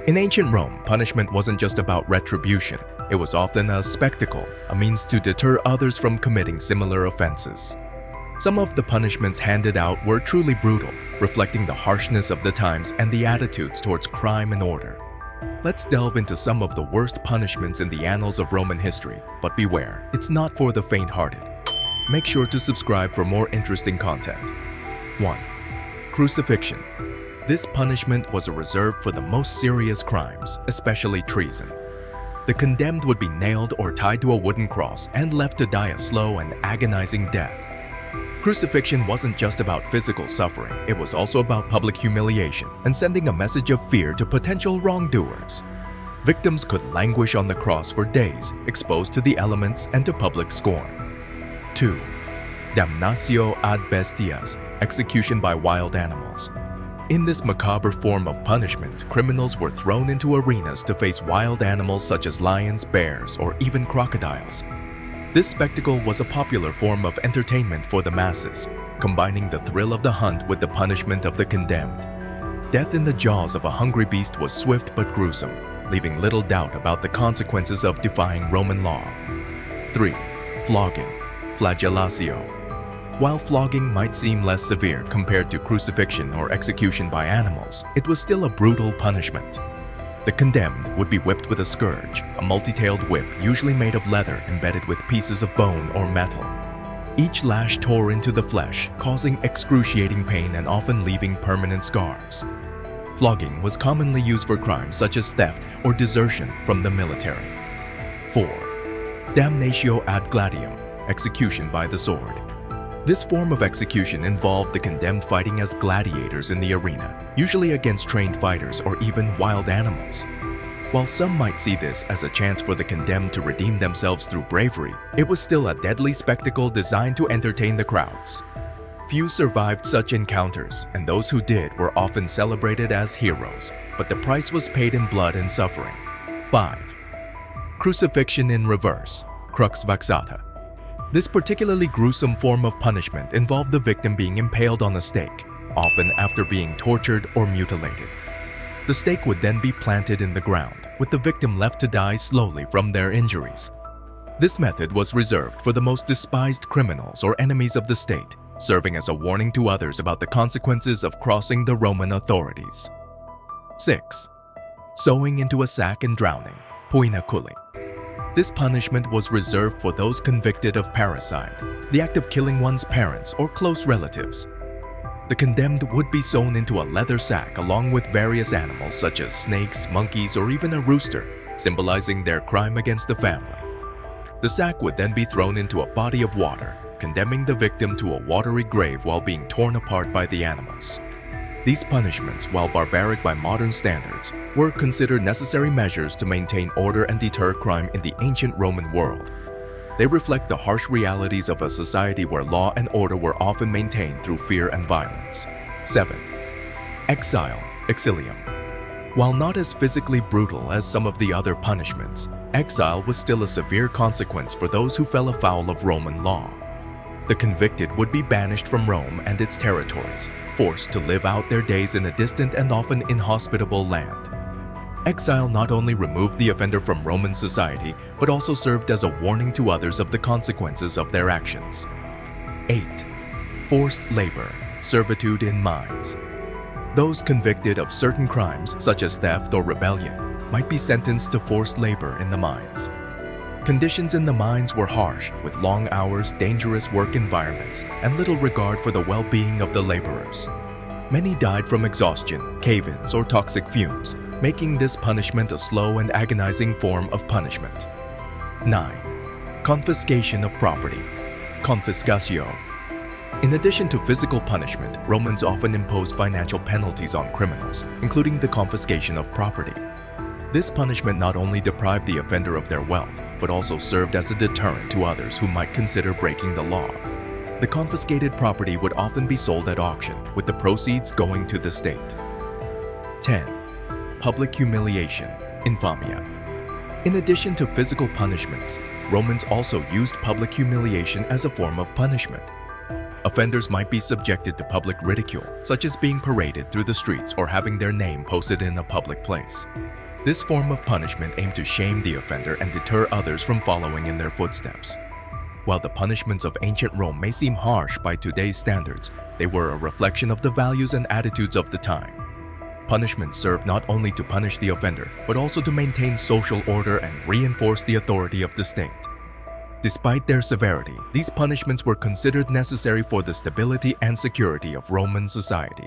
In ancient Rome, punishment wasn't just about retribution. It was often a spectacle, a means to deter others from committing similar offenses. Some of the punishments handed out were truly brutal, reflecting the harshness of the times and the attitudes towards crime and order. Let's delve into some of the worst punishments in the annals of Roman history, but beware, it's not for the faint-hearted. Make sure to subscribe for more interesting content. 1. Crucifixion. This punishment was reserved for the most serious crimes, especially treason. The condemned would be nailed or tied to a wooden cross and left to die a slow and agonizing death. Crucifixion wasn't just about physical suffering, it was also about public humiliation and sending a message of fear to potential wrongdoers. Victims could languish on the cross for days, exposed to the elements and to public scorn. 2. Damnatio ad bestias, execution by wild animals. In this macabre form of punishment, criminals were thrown into arenas to face wild animals such as lions, bears, or even crocodiles. This spectacle was a popular form of entertainment for the masses, combining the thrill of the hunt with the punishment of the condemned. Death in the jaws of a hungry beast was swift but gruesome, leaving little doubt about the consequences of defying Roman law. 3. Flogging, flagellatio. While flogging might seem less severe compared to crucifixion or execution by animals, it was still a brutal punishment. The condemned would be whipped with a scourge, a multi-tailed whip usually made of leather embedded with pieces of bone or metal. Each lash tore into the flesh, causing excruciating pain and often leaving permanent scars. Flogging was commonly used for crimes such as theft or desertion from the military. 4. Damnatio ad gladium, execution by the sword. This form of execution involved the condemned fighting as gladiators in the arena, usually against trained fighters or even wild animals. While some might see this as a chance for the condemned to redeem themselves through bravery, it was still a deadly spectacle designed to entertain the crowds. Few survived such encounters, and those who did were often celebrated as heroes, but the price was paid in blood and suffering. 5. Crucifixion in reverse, crux vexata. This particularly gruesome form of punishment involved the victim being impaled on a stake, often after being tortured or mutilated. The stake would then be planted in the ground, with the victim left to die slowly from their injuries. This method was reserved for the most despised criminals or enemies of the state, serving as a warning to others about the consequences of crossing the Roman authorities. 6. Sewing into a sack and drowning, puinaculi. This punishment was reserved for those convicted of parricide, the act of killing one's parents or close relatives. The condemned would be sewn into a leather sack along with various animals such as snakes, monkeys, or even a rooster, symbolizing their crime against the family. The sack would then be thrown into a body of water, condemning the victim to a watery grave while being torn apart by the animals. These punishments, while barbaric by modern standards, were considered necessary measures to maintain order and deter crime in the ancient Roman world. They reflect the harsh realities of a society where law and order were often maintained through fear and violence. 7. Exile, exilium. While not as physically brutal as some of the other punishments, exile was still a severe consequence for those who fell afoul of Roman law. The convicted would be banished from Rome and its territories, forced to live out their days in a distant and often inhospitable land. Exile not only removed the offender from Roman society, but also served as a warning to others of the consequences of their actions. 8. Forced labor, servitude in mines. Those convicted of certain crimes, such as theft or rebellion, might be sentenced to forced labor in the mines. Conditions in the mines were harsh, with long hours, dangerous work environments, and little regard for the well-being of the laborers. Many died from exhaustion, cave-ins, or toxic fumes, making this punishment a slow and agonizing form of punishment. 9. Confiscation of property, confiscatio. In addition to physical punishment, Romans often imposed financial penalties on criminals, including the confiscation of property. This punishment not only deprived the offender of their wealth, but also served as a deterrent to others who might consider breaking the law. The confiscated property would often be sold at auction, with the proceeds going to the state. 10. Public humiliation, infamia. In addition to physical punishments, Romans also used public humiliation as a form of punishment. Offenders might be subjected to public ridicule, such as being paraded through the streets or having their name posted in a public place. This form of punishment aimed to shame the offender and deter others from following in their footsteps. While the punishments of ancient Rome may seem harsh by today's standards, they were a reflection of the values and attitudes of the time. Punishments served not only to punish the offender, but also to maintain social order and reinforce the authority of the state. Despite their severity, these punishments were considered necessary for the stability and security of Roman society.